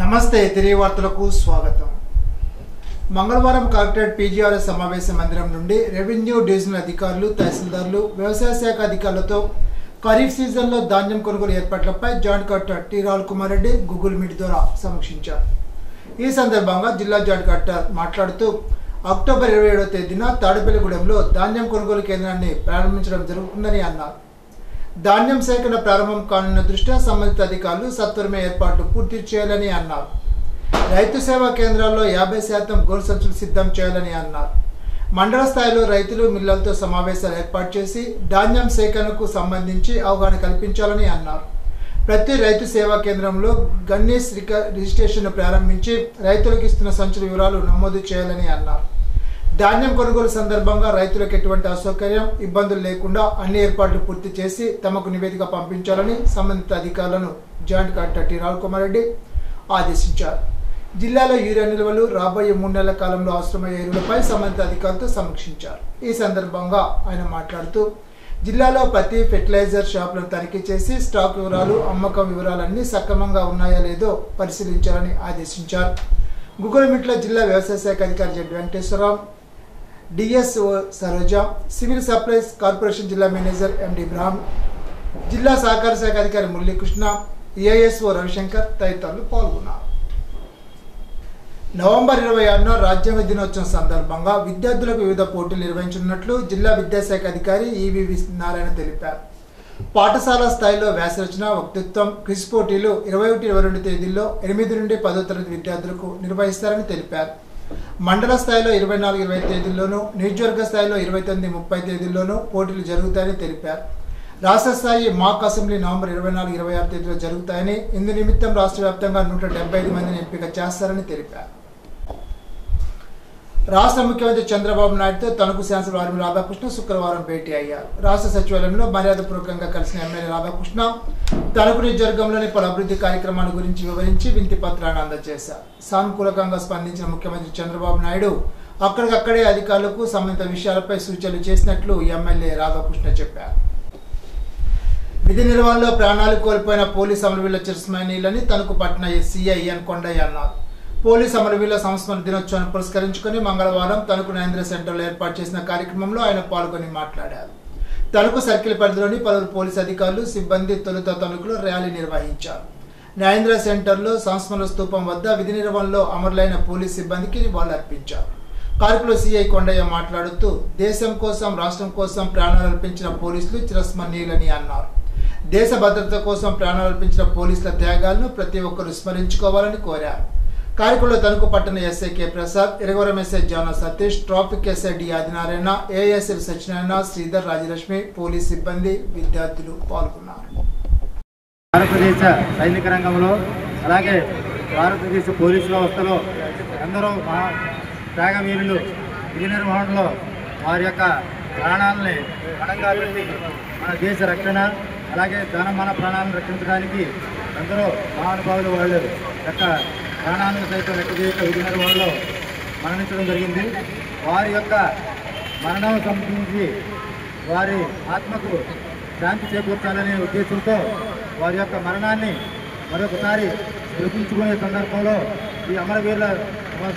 నమస్తే తిరిగి వార్తలకు స్వాగతం. మంగళవారం కలెక్టరేట్ పీజీఆర్ఎస్ సమావేశ మందిరం నుండి రెవెన్యూ డివిజనల్ అధికారులు, తహసీల్దార్లు, వ్యవసాయ శాఖ అధికారులతో ఖరీఫ్ సీజన్లో ధాన్యం కొనుగోలు ఏర్పాట్లపై joint collector T. రావుల్ Kumar Reddy Google meet ద్వారా సమీక్షించారు. ఈ సందర్భంగా జిల్లా జాయింట్ కలెక్టర్ మాట్లాడుతూ అక్టోబర్ 27వ తేదీన తాడేపల్లిగూడెంలో ధాన్యం కొనుగోలు కేంద్రాన్ని ప్రారంభించడం జరుగుతుందని అన్నారు. ధాన్యం సేకరణ ప్రారంభం కానున్న దృష్ట్యా సంబంధిత అధికారులు సత్వరమే ఏర్పాట్లు పూర్తి చేయాలని అన్నారు. రైతు సేవా కేంద్రాల్లో 50% గోరు సంచులు సిద్ధం చేయాలని అన్నారు. మండల స్థాయిలో రైతులు, మిల్లర్లతో సమావేశాలు ఏర్పాటు చేసి ధాన్యం సేకరణకు సంబంధించి అవగాహన కల్పించాలని అన్నారు. ప్రతి రైతు సేవా కేంద్రంలో గన్నీస్ రిజిస్ట్రేషన్ ప్రారంభించి రైతులకు ఇస్తున్న సంచుల వివరాలు నమోదు చేయాలని అన్నారు. ధాన్యం కొనుగోలు సందర్భంగా రైతులకు ఎటువంటి అసౌకర్యం, ఇబ్బందులు లేకుండా అన్ని ఏర్పాట్లు పూర్తి చేసి తమకు నివేదిక పంపించాలని సంబంధిత అధికారులను joint collector T. రావుల్ Kumar Reddy ఆదేశించారు. జిల్లాలో యూరియా నిల్వలు, రాబోయే 3 నెలల కాలంలో అవసరమయ్యే ఎరువులపై సంబంధిత అధికారులతో సమీక్షించారు. ఈ సందర్భంగా ఆయన మాట్లాడుతూ జిల్లాలో ప్రతి ఫెర్టిలైజర్ షాపులను తనిఖీ చేసి స్టాక్ వివరాలు, అమ్మకం వివరాలన్నీ సక్రమంగా ఉన్నాయా లేదో పరిశీలించాలని ఆదేశించారు. గూగుల్ మీట్లో జిల్లా వ్యవసాయ శాఖ అధికారి Z Venkateswararao, DSO Saroja, civil supplies corporation జిల్లా మేనేజర్ ఎండి ఇబ్రాహిం, జిల్లా సహకార శాఖ అధికారి మురళీకృష్ణ, ఏఎస్ఓ రవిశంకర్ తదితరులు పాల్గొన్నారు. నవంబర్ 26న రాజ్యాంగ దినోత్సవం సందర్భంగా విద్యార్థులకు వివిధ పోటీలు నిర్వహించనున్నట్లు జిల్లా విద్యాశాఖ అధికారి ఈవీవి నారాయణ తెలిపారు. పాఠశాల స్థాయిలో వ్యాసరచన, వక్తృత్వం, క్విజ్ పోటీలు 21, 22 తేదీల్లో 8 నుండి 10వ తరగతి విద్యార్థులకు నిర్వహిస్తారని తెలిపారు. మండల స్థాయిలో 24, 20 తేదీల్లోనూ, నియోజకవర్గ స్థాయిలో 29, 30 తేదీల్లోనూ పోటీలు జరుగుతాయని తెలిపారు. రాష్ట్ర స్థాయి మాక్ అసెంబ్లీ నవంబర్ 24, 26 తేదీలో జరుగుతాయని, ఇందు నిమిత్తం రాష్ట్ర వ్యాప్తంగా 175 మందిని ఎంపిక చేస్తారని తెలిపారు. రాష్ట్ర ముఖ్యమంత్రి చంద్రబాబు నాయుడుతో తణుకు శాసనసభ్యులు ఆర్మీ రాధాకృష్ణ శుక్రవారం భేటీ అయ్యారు. రాష్ట్ర సచివాలయంలో మర్యాదపూర్వకంగా కలిసిన ఎమ్మెల్యే రాధాకృష్ణ తణుకు నియోజకవర్గంలోని పలు అభివృద్ధి కార్యక్రమాల గురించి వివరించి వినతి పత్రాన్ని అందజేశారు. సానుకూలంగా స్పందించిన ముఖ్యమంత్రి చంద్రబాబు నాయుడు అక్కడికక్కడే అధికారులకు సంబంధిత విషయాలపై సూచనలు చేసినట్లు ఎమ్మెల్యే రాధాకృష్ణ చెప్పారు. విధి నిర్వహణలో ప్రాణాలు కోల్పోయిన పోలీస్ అమరవీరుల చిరస్మరణీయులని తణుకు పట్టణ సిఐ ఎన్ కొండయ్య అన్నారు. పోలీస్ అమరవీరుల సంస్మరణ దినోత్సవాన్ని పురస్కరించుకుని మంగళవారం తణుకు నరేంద్ర సెంటర్లో ఏర్పాటు చేసిన కార్యక్రమంలో ఆయన పాల్గొని మాట్లాడారు. తణుకు సర్కిల్ పరిధిలోని పలువురు పోలీసు అధికారులు, సిబ్బంది తొలుత తణుకులో ర్యాలీ నిర్వహించారు. నరేంద్ర సెంటర్లో సంస్మరణ స్తూపం వద్ద విధి నిర్వహణలో అమరులైన పోలీస్ సిబ్బందికి నివాళులర్పించారు. కార్యక్రమంలో సిఐ కొండయ్య మాట్లాడుతూ దేశం కోసం, రాష్ట్రం కోసం ప్రాణాలు అర్పించిన పోలీసులు చిరస్మరణీయులని అన్నారు. దేశ భద్రత కోసం ప్రాణాలు అర్పించిన పోలీసుల త్యాగాలను ప్రతి ఒక్కరూ స్మరించుకోవాలని కోరారు. కార్యక్రమంలో తణుకు పట్టణ SI K Prasad, Iragavaram SI Jana Satish, traffic SI D Adinarayana, ASL Satyanarayana, Sridhar, Rajalakshmi, police సిబ్బంది, విద్యార్థులు పాల్గొన్నారు. భారతదేశ సైనిక రంగంలో, అలాగే భారతదేశ పోలీసు వ్యవస్థలో ఎందరో త్యాగవీరులు విధి నిర్వహణలో వారి యొక్క ప్రాణాలని పణంగా పెట్టి మన దేశ రక్షణ, అలాగే మన ప్రాణాలను రక్షించడానికి ఎందరో మహానుభావులు వాళ్ళు యొక్క ప్రాణాలను సైతం లెక్క చేయక విధి నిర్వహణలో మరణించడం జరిగింది. వారి యొక్క మరణం సంబంధించి వారి ఆత్మకు శాంతి చేకూర్చాలనే ఉద్దేశంతో వారి యొక్క మరణాన్ని మరొకసారి గుర్తించుకునే సందర్భంలో ఈ అమరవీరుల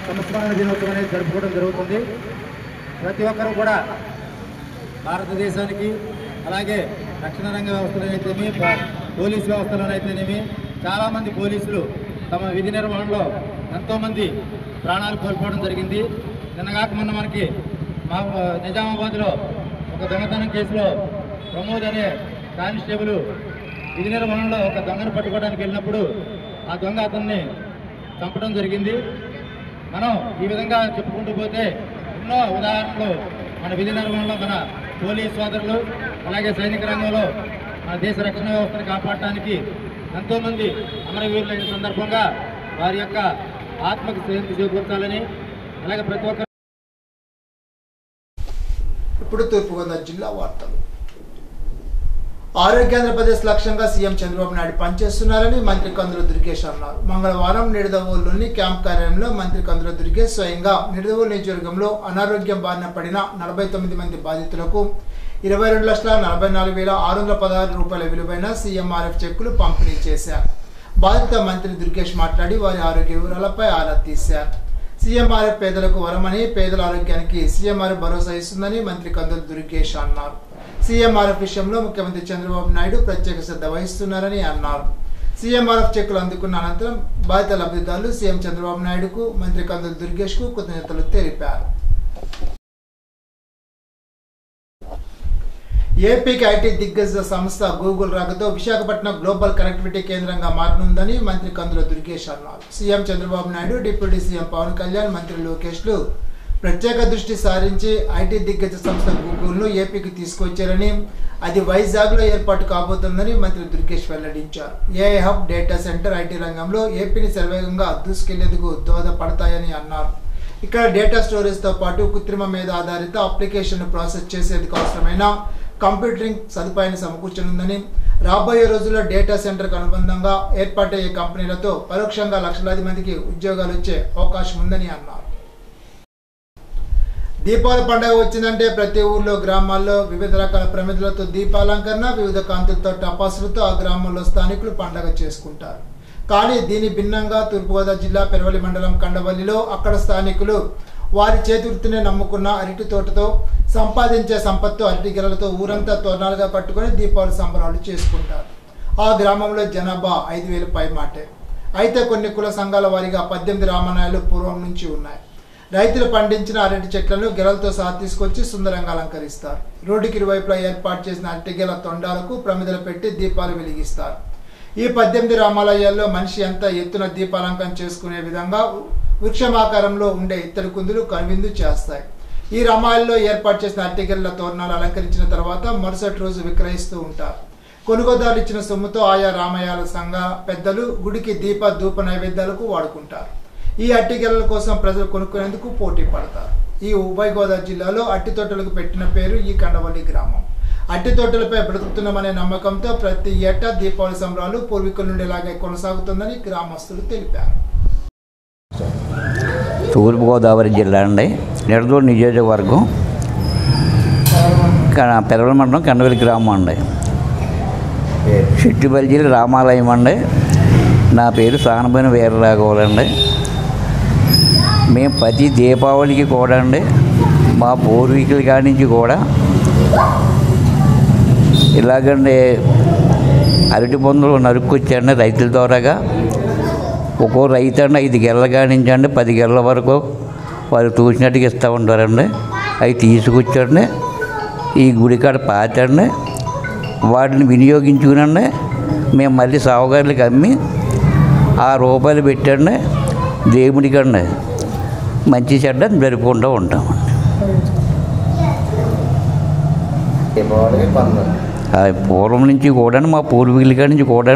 సంస్మరణ దినోత్సవం అనేది జరుపుకోవడం జరుగుతుంది. ప్రతి ఒక్కరూ కూడా భారతదేశానికి, అలాగే రక్షణ రంగ వ్యవస్థలోనైతేనేమి, పోలీసు వ్యవస్థలోనైతేనేమి చాలామంది పోలీసులు తమ విధి నిర్వహణలో ఎంతోమంది ప్రాణాలు కోల్పోవడం జరిగింది. నిన్నగాక మొన్న మనకి నిజామాబాద్లో ఒక దొంగతనం కేసులో ప్రమోద్ అనే కానిస్టేబుల్ విధి నిర్వహణలో ఒక దొంగను పట్టుకోవడానికి వెళ్ళినప్పుడు ఆ దొంగ అతన్ని చంపడం జరిగింది. మనం ఈ విధంగా చెప్పుకుంటూ పోతే ఎన్నో ఉదాహరణలు మన విధి నిర్వహణలో మన పోలీస్ సోదరులు, అలాగే సైనిక రంగంలో మన దేశ రక్షణ వ్యవస్థను కాపాడటానికి ఎంతోమంది అమరవీరులైన సందర్భంగా వారి యొక్క ఆత్మకు శాంతి చేకూర్చాలని, అలాగే ప్రతి ఒక్కరు. ఇప్పుడు తూర్పుగోదావరి జిల్లా వార్తలు. ఆరోగ్యాంధ్రప్రదేశ్ లక్ష్యంగా సీఎం చంద్రబాబు నాయుడు పనిచేస్తున్నారని మంత్రి కందుల దుర్గేష్ అన్నారు. మంగళవారం నిడదవోలులోని క్యాంప్ కార్యాలయంలో మంత్రి కందుల దుర్గేష్ స్వయంగా నిడదవోలు నియోజకవర్గంలో అనారోగ్యం బారిన పడిన 49 మంది బాధితులకు 22,44,616 రూపాయల విలువైన సీఎంఆర్ఎఫ్ చెక్కులు పంపిణీ చేశారు. బాధిత మంత్రి దుర్గేష్ మాట్లాడి వారి ఆరోగ్య వివరాలపై ఆరా తీశారు. సీఎంఆర్ఎఫ్ పేదలకు వరమని, పేదల ఆరోగ్యానికి సీఎంఆర్ఎఫ్ భరోసా ఇస్తుందని మంత్రి కందుల దుర్గేష్ అన్నారు. సీఎంఆర్ఎఫ్ విషయంలో ముఖ్యమంత్రి చంద్రబాబు నాయుడు ప్రత్యేక శ్రద్ధ వహిస్తున్నారని అన్నారు. సీఎంఆర్ఎఫ్ చెక్కులు అందుకున్న అనంతరం బాధిత లబ్ధిదారులు సీఎం చంద్రబాబు నాయుడుకు, మంత్రి కందుల దుర్గేష్ కు కృతజ్ఞతలు తెలిపారు. ఏపీకి ఐటీ దిగ్గజ సంస్థ గూగుల్ రాకతో విశాఖపట్నం గ్లోబల్ కనెక్టివిటీ కేంద్రంగా మారనుందని మంత్రి కందుల దుర్గేష్ అన్నారు. CM Chandrababu Naidu, deputy CM Pawan Kalyan, మంత్రి లోకేష్లు ప్రత్యేక దృష్టి సారించి ఐటీ దిగ్గజ సంస్థ గూగుల్ను ఏపీకి తీసుకొచ్చారని, అది వైజాగ్లో ఏర్పాటు కాబోతోందని మంత్రి దుర్గేష్ వెల్లడించారు. AI hub, data centre IT రంగంలో ఏపీని శరవేగంగా దూసుకెళ్లేందుకు దోహదపడతాయని అన్నారు. ఇక్కడ డేటా స్టోరేజ్తో పాటు కృత్రిమ మేధ ఆధారిత అప్లికేషన్ ప్రాసెస్ చేసేందుకు అవసరమైన కంప్యూటరింగ్ సదుపాయాన్ని సమకూర్చనుందని, రాబోయే రోజుల్లో డేటా సెంటర్కు అనుబంధంగా ఏర్పాటయ్యే కంపెనీలతో పరోక్షంగా లక్షలాది మందికి ఉద్యోగాలు వచ్చే అవకాశం ఉందని అన్నారు. దీపావళి పండుగ వచ్చిందంటే ప్రతి ఊర్లో, గ్రామాల్లో వివిధ రకాల ప్రమిదలతో దీపాలంకరణ, వివిధ కాంతులతో, టపాసులతో ఆ గ్రామంలో స్థానికులు పండుగ చేసుకుంటారు. కానీ దీని భిన్నంగా తూర్పుగోదావరి జిల్లా పెరవలి మండలం కండవల్లిలో అక్కడ స్థానికులు వారి చేతివృత్తిని నమ్ముకున్న అరటి తోటతో సంపాదించే సంపత్తు అరటి గెలలతో ఊరంతా తోరణాలుగా కట్టుకుని దీపావళి సంబరాలు చేసుకుంటారు. ఆ గ్రామంలో జనాభా 5,000 పైమాటే. అయితే కొన్ని కుల సంఘాల వారిగా 18 రామాలయాలు పూర్వం నుంచి ఉన్నాయి. రైతులు పండించిన అరటి చెట్లను గెలలతో సహా తీసుకొచ్చి సుందరంగా అలంకరిస్తారు. రోడ్డుకి ఇరువైపులా ఏర్పాటు చేసిన అరటి గెల తొండాలకు ప్రమిదలు పెట్టి దీపాలు వెలిగిస్తారు. ఈ 18 రామాలయాల్లో మనిషి ఎంత ఎత్తున దీపాలంకరణ చేసుకునే విధంగా వృక్షమాకారంలో ఉండే ఇత్తడి కుందులు కనువిందు చేస్తాయి. ఈ రామాలయంలో ఏర్పాటు చేసిన అరటిగెల తోరణాలు అలంకరించిన తర్వాత మరుసటి రోజు విక్రయిస్తూ ఉంటారు. కొనుగోదారులు ఇచ్చిన సొమ్ముతో ఆయా రామాలయాల సంఘ పెద్దలు గుడికి దీప ధూప నైవేద్యాలకు వాడుకుంటారు. ఈ అరటిగెలల కోసం ప్రజలు కొనుక్కునేందుకు పోటీ పడతారు. ఈ ఉభయ గోదావరి జిల్లాలో అట్టి తోటలకు పెట్టిన పేరు ఈ కండవల్లి గ్రామం. అట్టి తోటలపై బ్రతుకుతున్నామనే నమ్మకంతో ప్రతి ఏటా దీపావళి సంబరాలు పూర్వీకుల నుండి ఇలాగే కొనసాగుతుందని గ్రామస్తులు తెలిపారు. తూర్పుగోదావరి జిల్లా అండి, నిడదూరు నియోజకవర్గం, పెరవల మండలం, కండవల్లి గ్రామం అండి. చిట్టుబల్లి రామాలయం అండి. నా పేరు సానబోయిన వీరరాఘవులండి. మేము ప్రతి దీపావళికి కూడా అండి, మా పూర్వీకుల కాడి నుంచి కూడా ఇలాగండి అరటి పొందులు నరుక్కొచ్చండి రైతుల ద్వారాగా. ఒక్కో రైతు అండి 5 గెలల కానించండి 10 గెలల వరకు వాళ్ళు చూసినట్టుగా ఇస్తూ ఉంటారండి. అవి తీసుకొచ్చండి ఈ గుడికాడ పాతండి, వాటిని వినియోగించుకునండి మేము మళ్ళీ సావుగారులకు అమ్మి ఆ రూపాయలు పెట్టండి దేవుడికండి మంచి చెడ్డ జరుపుకుంటూ ఉంటామండి. పూర్వం నుంచి కూడా మా పూర్వీకుల కాడి నుంచి కూడా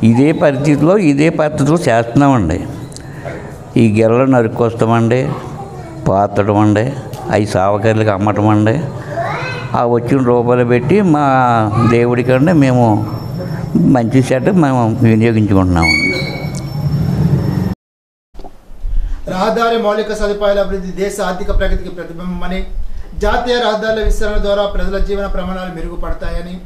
ఇదే పరిస్థితిలో ఇదే పద్ధతిలో చేస్తున్నామండి. ఈ గెలలు నరుక్కొస్తామండి, పాతడం అండి, అవి సావకారులకు అమ్మటం అండి. ఆ వచ్చిన రూపాయలు పెట్టి మా దేవుడికండి మేము మంచి చెడ్డ మేము వినియోగించుకుంటున్నామండి. రహదారి మౌలిక సదుపాయాల అభివృద్ధి దేశ ఆర్థిక ప్రగతికి ప్రతిబింబమని, జాతీయ రహదారుల విస్తరణ ద్వారా ప్రజల జీవన ప్రమాణాలు మెరుగుపడతాయని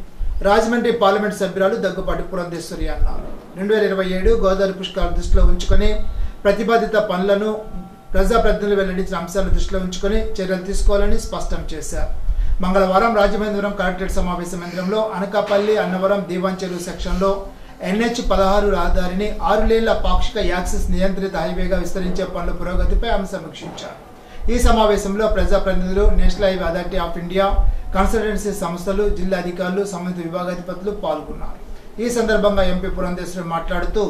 రాజమండ్రి పార్లమెంట్ సభ్యురాలు దగ్గుపాటి పురంధేశ్వరి అన్నారు. 2027 గోదావరి పుష్కరాలు దృష్టిలో ఉంచుకొని ప్రతిపాదిత పనులను ప్రజాప్రతినిధులు వెల్లడించిన అంశాలను దృష్టిలో ఉంచుకొని చర్యలు తీసుకోవాలని స్పష్టం చేశారు. మంగళవారం రాజమహేంద్రవరం కలెక్టరేట్ సమావేశ మందిరంలో అనకాపల్లి అన్నవరం దీవాన్ చెరువు సెక్షన్లో NH-16 రహదారిని 6 లేన్ల పాక్షిక యాక్సెస్ నియంత్రిత హైవేగా విస్తరించే పనుల పురోగతిపై ఆమె సమీక్షించారు. ఈ సమావేశంలో ప్రజాప్రతినిధులు, national highway authority of India, consultancy సంస్థలు, జిల్లా అధికారులు, సంబంధిత విభాగాధిపతులు పాల్గొన్నారు. ఈ సందర్భంగా ఎంపీ పురంధేశ్వరి మాట్లాడుతూ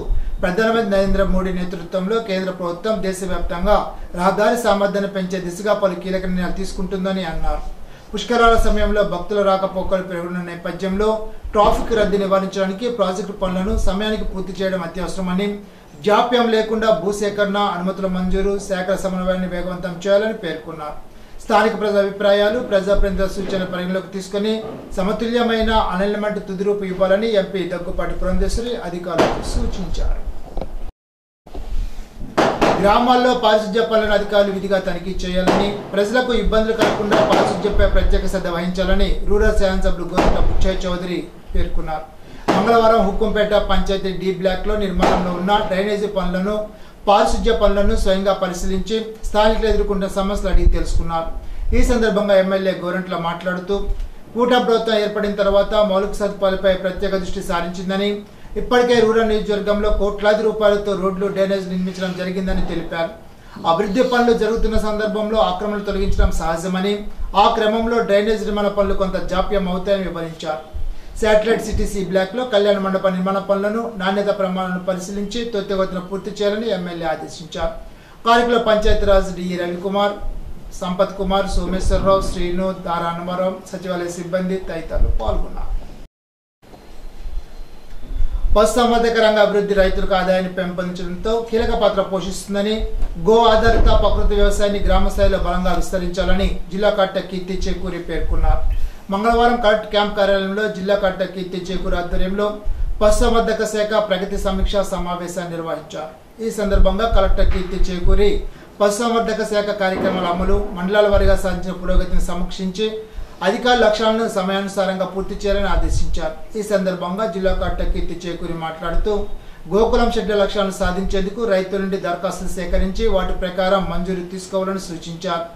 ప్రధానమంత్రి నరేంద్ర మోడీ నేతృత్వంలో కేంద్ర ప్రభుత్వం దేశవ్యాప్తంగా రహదారి సామర్థ్యాన్ని పెంచే దిశగా పలు కీలక నిర్ణయాలు తీసుకుంటుందని అన్నారు. పుష్కరాల సమయంలో భక్తుల రాకపోకలు పెరుగుతున్న నేపథ్యంలో ట్రాఫిక్ రద్దీ నివారించడానికి ప్రాజెక్టు పనులను సమయానికి పూర్తి చేయడం అత్యవసరమని, జాప్యం లేకుండా భూసేకరణ, అనుమతుల మంజూరు, శాఖల సమన్వయాన్ని వేగవంతం చేయాలని పేర్కొన్నారు. స్థానిక ప్రజల అభిప్రాయాలు, ప్రజాప్రతినిధుల సూచనలు పరిగణలోకి తీసుకుని సమతుల్యమైన అనైన్మెంట్ తుది రూపు ఇవ్వాలని ఎంపీ దగ్గుపాటి పురంధేశ్వరి అధికారులకు సూచించారు. గ్రామాల్లో పారిశుధ్య పనులను అధికారులు విధిగా తనిఖీ చేయాలని, ప్రజలకు ఇబ్బందులు కలగకుండా పారిశుధ్యంపై ప్రత్యేక శ్రద్ధ వహించాలని రూరల్ శాసనసభ్యులు గోరంట్ల బుచ్చయ్య చౌదరి పేర్కొన్నారు. మంగళవారం హుక్కుంపేట పంచాయతీ డి బ్లాక్ లో నిర్మాణంలో ఉన్న డ్రైనేజీ పనులను పారిశుధ్య పనులను స్వయంగా పరిశీలించి స్థానికులు ఎదుర్కొంటున్న సమస్యలు అడిగి తెలుసుకున్నారు. ఈ సందర్భంగా ఎమ్మెల్యే గోరంట్ల మాట్లాడుతూ కూటమి ప్రభుత్వం ఏర్పడిన తర్వాత మౌలిక సదుపాయాలపై ప్రత్యేక దృష్టి సారించిందని, ఇప్పటికే రూరల్ నియోజకవర్గంలో కోట్లాది రూపాయలతో రోడ్లు డ్రైనేజ్ నిర్మించడం జరిగిందని తెలిపారు. అభివృద్ధి పనులు జరుగుతున్న సందర్భంలో ఆక్రమణలు తొలగించడం సహజమని, ఆ క్రమంలో డ్రైనేజ్ నిర్మాణ పనులు కొంత జాప్యం అవుతాయని వివరించారు. శాటిలైట్ సిటీ సి బ్లాక్ లో కళ్యాణ మండప నిర్మాణ పనులను నాణ్యత ప్రమాణాలను పరిశీలించి త్వరితగతిన పూర్తి చేయాలని ఎమ్మెల్యే ఆదేశించారు. కార్యక్రమంలో పంచాయతీరాజ్ డిఈ రవికుమార్, సంపత్ కుమార్, సోమేశ్వరరావు, శ్రీను, దారా హనుమారావు, సచివాలయ సిబ్బంది తదితరులు పాల్గొన్నారు. పశుసంవర్ధక రంగ అభివృద్ధి రైతులకు ఆదాయాన్ని పెంపొందించడంతో కీలక పాత్ర పోషిస్తుందని, గో ఆధారిత ప్రకృతి వ్యవసాయాన్ని గ్రామ స్థాయిలో బలంగా విస్తరించాలని జిల్లా కలెక్టర్ కీర్తి చేకూరి పేర్కొన్నారు. మంగళవారం కలెక్టర్ క్యాంప్ కార్యాలయంలో జిల్లా కలెక్టర్ కీర్తి చేకూరి ఆధ్వర్యంలో పశుసంవర్ధక శాఖ ప్రగతి సమీక్షా సమావేశాన్ని నిర్వహించారు. ఈ సందర్భంగా కలెక్టర్ కీర్తి చేకూరి పశుసంవర్ధక శాఖ కార్యక్రమాల అమలు, మండలాల వారీగా సాధించిన పురోగతిని సమీక్షించి అధికారుల లక్ష్యాలను సమయానుసారంగా పూర్తి చేయాలని ఆదేశించారు. ఈ సందర్భంగా జిల్లా కలెక్టర్ కీర్తి చేకూరి మాట్లాడుతూ గోకులం షెడ్ల లక్ష్యాలను సాధించేందుకు రైతుల నుండి దరఖాస్తులు సేకరించి వాటి ప్రకారం మంజూరు తీసుకోవాలని సూచించారు.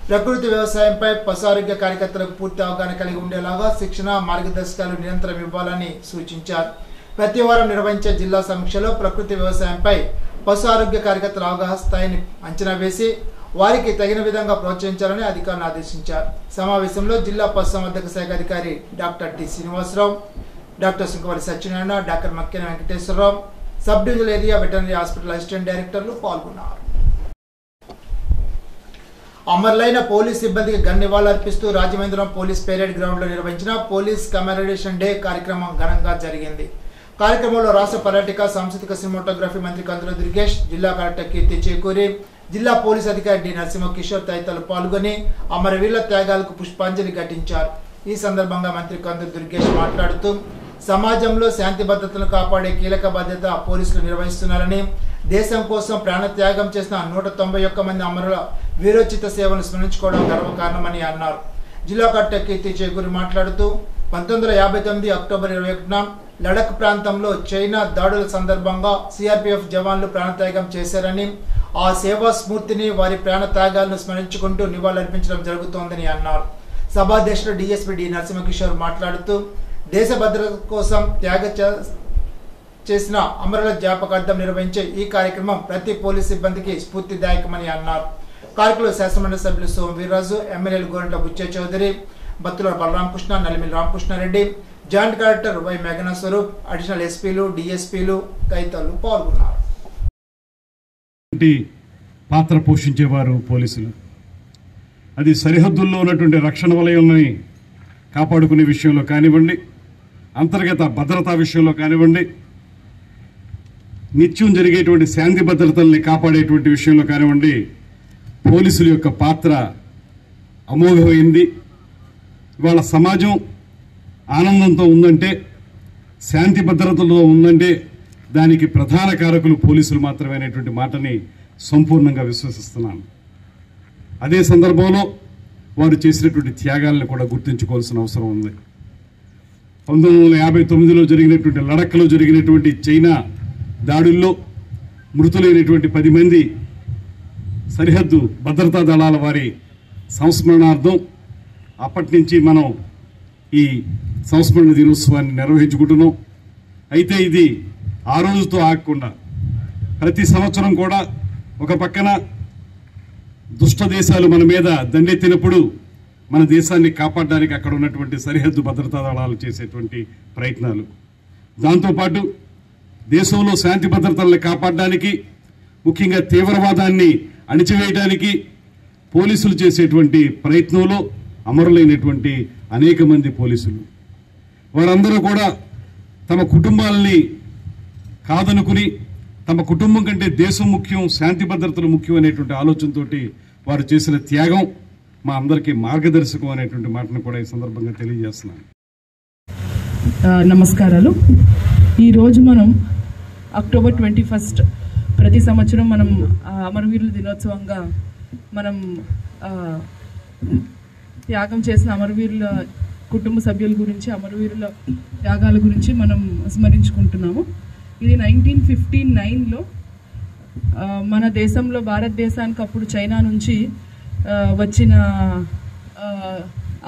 ప్రకృతి వ్యవసాయంపై పశు ఆరోగ్య కార్యకర్తలకు పూర్తి అవగాహన కలిగి ఉండేలాగా శిక్షణ, మార్గదర్శకాలు నిరంతరం ఇవ్వాలని సూచించారు. ప్రతి వారం నిర్వహించే జిల్లా సమీక్షలో ప్రకృతి వ్యవసాయంపై పశు ఆరోగ్య కార్యకర్తల అవగాహన స్థాయిని అంచనా వేసి వారికి తగిన విధంగా ప్రోత్సహించాలని అధికారులను ఆదేశించారు. సమావేశంలో జిల్లా పశుసంవర్ధక శాఖ అధికారి doctor T Srinivasarao, doctor Sunkavari Satyanarayana, doctor Makkena Venkateswararao, sub divisional area veterinary hospital assistant డైరెక్టర్లు పాల్గొన్నారు. అమరులైన పోలీస్ సిబ్బందికి ఘన నివాళులర్పిస్తూ రాజమహేంద్రవరం పోలీస్ పెరేడ్ గ్రౌండ్ లో నిర్వహించిన పోలీస్ కమెమరేషన్ డే కార్యక్రమం ఘనంగా జరిగింది. కార్యక్రమంలో రాష్ట్ర పర్యాటక, సాంస్కృతిక, సినిమాటోగ్రఫీ మంత్రి కందుల దుర్గేష్, జిల్లా కలెక్టర్ కీర్తి చేకూరి, జిల్లా పోలీస్ అధికారి డి నరసింహ కిషోర్ తదితరులు పాల్గొని అమరవీరుల త్యాగాలకు పుష్పాంజలి ఘటించారు. ఈ సందర్భంగా మంత్రి కందుల దుర్గేష్ మాట్లాడుతూ సమాజంలో శాంతి భద్రతలను కాపాడే కీలక బాధ్యత పోలీసులు నిర్వహిస్తున్నారని, దేశం కోసం ప్రాణత్యాగం చేసిన 191 మంది అమరుల వీరోచిత సేవను స్మరించుకోవడం గర్వకారణమని అన్నారు. జిల్లా కలెక్టర్ కీర్తి చేకూరి మాట్లాడుతూ 1959 అక్టోబర్ 21న లడక్ ప్రాంతంలో చైనా దాడుల సందర్భంగా సిఆర్పిఎఫ్ జవాన్లు ప్రాణత్యాగం చేశారని, ఆ సేవా స్ఫూర్తిని, వారి ప్రాణత్యాగాలను స్మరించుకుంటూ నివాళులర్పించడం జరుగుతోందని అన్నారు. సభాధ్యక్షుడు డిఎస్పీ డి నరసింహకిషోర్ మాట్లాడుతూ దేశ భద్రత కోసం చేసిన అమరుల జ్ఞాపకార్థం నిర్వహించే ఈ కార్యక్రమం ప్రతి పోలీస్ సిబ్బందికి స్ఫూర్తిదాయకమని అన్నారు. కార్యక్రమంలో శాసనమండలి సభ్యులు సోమ వీర్రాజు, ఎమ్మెల్యేలు Gorantla Butchaiah Chowdary, Battula Balaramakrishna, Nallamilli Ramakrishnareddy, joint collector Y మేఘనా స్వరూప్, అడిషనల్ ఎస్పీలు, డిఎస్పీలు తదితరులు పాల్గొన్నారు. పాత్ర పోషించేవారు పోలీసులు. అది సరిహద్దుల్లో ఉన్నటువంటి రక్షణ వలయాలని కాపాడుకునే విషయంలో కానివ్వండి, అంతర్గత భద్రతా విషయంలో కానివ్వండి, నిత్యం జరిగేటువంటి శాంతి భద్రతల్ని కాపాడేటువంటి విషయంలో కానివ్వండి, పోలీసుల యొక్క పాత్ర అమోఘమైంది. ఇవాళ సమాజం ఆనందంతో ఉందంటే, శాంతి భద్రతలో ఉందంటే దానికి ప్రధాన కారకులు పోలీసులు మాత్రమే అనేటువంటి మాటని సంపూర్ణంగా విశ్వసిస్తున్నాను. అదే సందర్భంలో వారు చేసినటువంటి త్యాగాలను కూడా గుర్తుంచుకోవాల్సిన అవసరం ఉంది. 1959లో జరిగినటువంటి లడఖ్లో జరిగినటువంటి చైనా దాడుల్లో మృతులైనటువంటి 10 మంది సరిహద్దు భద్రతా దళాల వారి సంస్మరణార్థం అప్పటి నుంచి మనం ఈ సంస్మరణ దినోత్సవాన్ని నిర్వహించుకుంటున్నాం. అయితే ఇది ఆ రోజుతో ఆగకుండా ప్రతి సంవత్సరం కూడా ఒక పక్కన దుష్ట దేశాలు మన మీద దండెత్తినప్పుడు మన దేశాన్ని కాపాడడానికి అక్కడ ఉన్నటువంటి సరిహద్దు భద్రతా దళాలు చేసేటువంటి ప్రయత్నాలు, దాంతోపాటు దేశంలో శాంతి భద్రతల్ని కాపాడడానికి, ముఖ్యంగా తీవ్రవాదాన్ని అణిచివేయడానికి పోలీసులు చేసేటువంటి ప్రయత్నంలో అమరులైనటువంటి అనేక మంది పోలీసులు, వారందరూ కూడా తమ కుటుంబాలని కాదనుకుని, తమ కుటుంబం కంటే దేశం ముఖ్యం, శాంతి భద్రతలు ముఖ్యం అనేటువంటి ఆలోచనతోటి వారు చేసిన త్యాగం మా అందరికీ మార్గదర్శకం అనేటువంటి మాటను కూడా ఈ సందర్భంగా తెలియజేస్తున్నాను. నమస్కారాలు. ఈరోజు మనం అక్టోబర్ 21 ప్రతి సంవత్సరం మనం అమరవీరుల దినోత్సవంగా మనం త్యాగం చేసిన అమరవీరుల కుటుంబ సభ్యుల గురించి, అమరవీరుల త్యాగాల గురించి మనం స్మరించుకుంటున్నాము. ఇది 1959లో మన దేశంలో, భారతదేశానికి అప్పుడు చైనా నుంచి వచ్చిన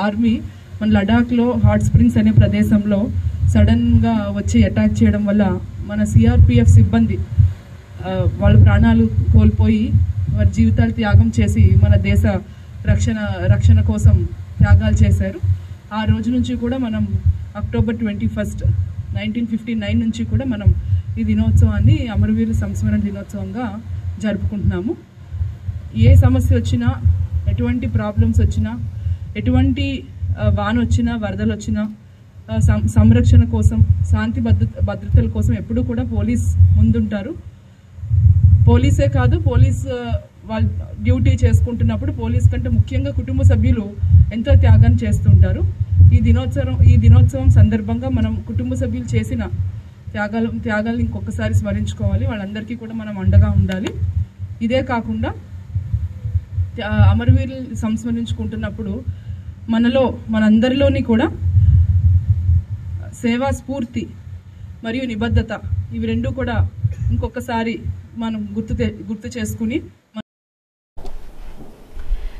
ఆర్మీ మన లడాఖ్లో హాట్ స్ప్రింగ్స్ అనే ప్రదేశంలో సడన్గా వచ్చి అటాక్ చేయడం వల్ల మన సిఆర్పిఎఫ్ సిబ్బంది వాళ్ళ ప్రాణాలు కోల్పోయి వారి జీవితాలు త్యాగం చేసి మన దేశ రక్షణ కోసం త్యాగాలు చేశారు. ఆ రోజు నుంచి కూడా మనం అక్టోబర్ 21, 1959 నుంచి కూడా మనం ఈ దినోత్సవాన్ని అమరవీరుల సంస్మరణ దినోత్సవంగా జరుపుకుంటున్నాము. ఏ సమస్య వచ్చినా, ఎటువంటి ప్రాబ్లమ్స్ వచ్చినా, ఎటువంటి వాన వచ్చినా, వరదలు వచ్చినా సంరక్షణ కోసం, శాంతి భద్రతల కోసం ఎప్పుడూ కూడా పోలీస్ ముందుంటారు. పోలీసే కాదు, పోలీస్ వాళ్ళు డ్యూటీ చేసుకుంటున్నప్పుడు పోలీస్ కంటే ముఖ్యంగా కుటుంబ సభ్యులు ఎంతో త్యాగం చేస్తుంటారు. ఈ దినోత్సవం సందర్భంగా మనం కుటుంబ సభ్యులు చేసిన త్యాగాలను ఇంకొకసారి స్మరించుకోవాలి. వాళ్ళందరికీ కూడా మనం అండగా ఉండాలి. ఇదే కాకుండా అమరవీరులు సంస్మరించుకుంటున్నప్పుడు మనందరిలోని కూడా సేవా స్ఫూర్తి మరియు నిబద్ధత, ఇవి రెండు కూడా ఇంకొకసారి మనం గుర్తు చేసుకుని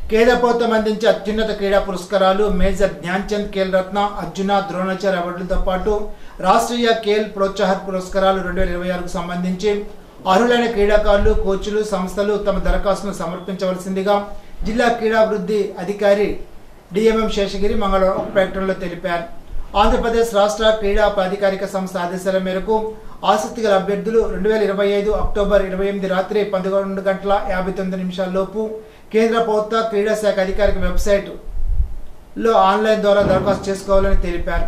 కేదాపోతం అందించే అత్యున్నత క్రీడా పురస్కారాలు మేజర్ ధ్యాన్ చంద్ ఖేల్ రత్న, అర్జున, ద్రోణాచార్య అవార్డులతో పాటు రాష్ట్రీయ ఖేల్ ప్రోత్సాహర్ పురస్కారాలు 2026కు సంబంధించి అర్హులైన క్రీడాకారులు, కోచ్లు, సంస్థలు తమ దరఖాస్తును సమర్పించవలసిందిగా జిల్లా క్రీడాభివృద్ధి అధికారి డిఎంఎం శేషగిరి మంగళవారం ఒక ప్రకటనలో తెలిపారు. ఆంధ్రప్రదేశ్ రాష్ట్ర క్రీడా ప్రాధికారిక సంస్థ ఆదేశాల మేరకు ఆసక్తి గల అభ్యర్థులు 2025 అక్టోబర్ 28 రాత్రి 11:59 లోపు కేంద్ర ప్రభుత్వ క్రీడా శాఖ అధికారిక వెబ్సైట్లో ఆన్లైన్ ద్వారా దరఖాస్తు చేసుకోవాలని తెలిపారు.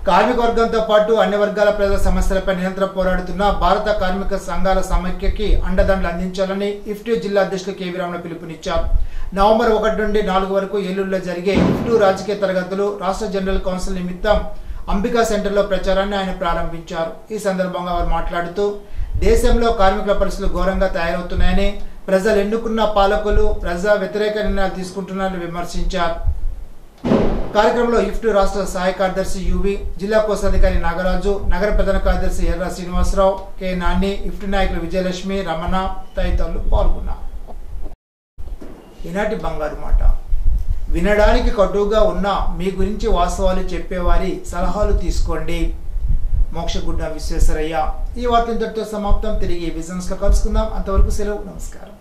కార్మిక వర్గంతో పాటు అన్ని వర్గాల ప్రజల సమస్యలపై నిరంతరం పోరాడుతున్న భారత కార్మిక సంఘాల సమైక్యకి అండదండలు అందించాలని ఇఫ్టూ జిల్లా అధ్యక్షులు కేవీ రామన్ పిలుపునిచ్చారు. నవంబర్ 1 నుండి 4 వరకు ఏలూరులో జరిగే ఇఫ్టూ రాజకీయ తరగతులు రాష్ట్ర జనరల్ కౌన్సిల్ నిమిత్తం అంబికా సెంటర్లో ప్రచారాన్ని ఆయన ప్రారంభించారు. ఈ సందర్భంగా వారు మాట్లాడుతూ దేశంలో కార్మికుల పరిస్థితులు ఘోరంగా తయారవుతున్నాయని, ప్రజలు ఎన్నుకున్న పాలకులు ప్రజా వ్యతిరేక నిర్ణయాలు తీసుకుంటున్నారని విమర్శించారు. కార్యక్రమంలో ఇఫ్టూ రాష్ట్ర సహాయ కార్యదర్శి యువి, జిల్లా కోశాధికారి నాగరాజు, నగర ప్రధాన కార్యదర్శి ఎర్ర శ్రీనివాసరావు, కె నాని, ఇఫ్టూ నాయకులు విజయలక్ష్మి, రమణ తదితరులు పాల్గొన్నారు. ఈనాటి బంగారు మాట. వినడానికి కటువుగా ఉన్న మీ గురించి వాస్తవాలు చెప్పేవారి సలహాలు తీసుకోండి. మోక్షగుడ్డ విశ్వేశ్వరయ్య. ఈ వార్తలు ఇంతటితో సమాప్తం. తిరిగి బిజినెస్ లో కలుసుకుందాం. అంతవరకు సెలవు. నమస్కారం.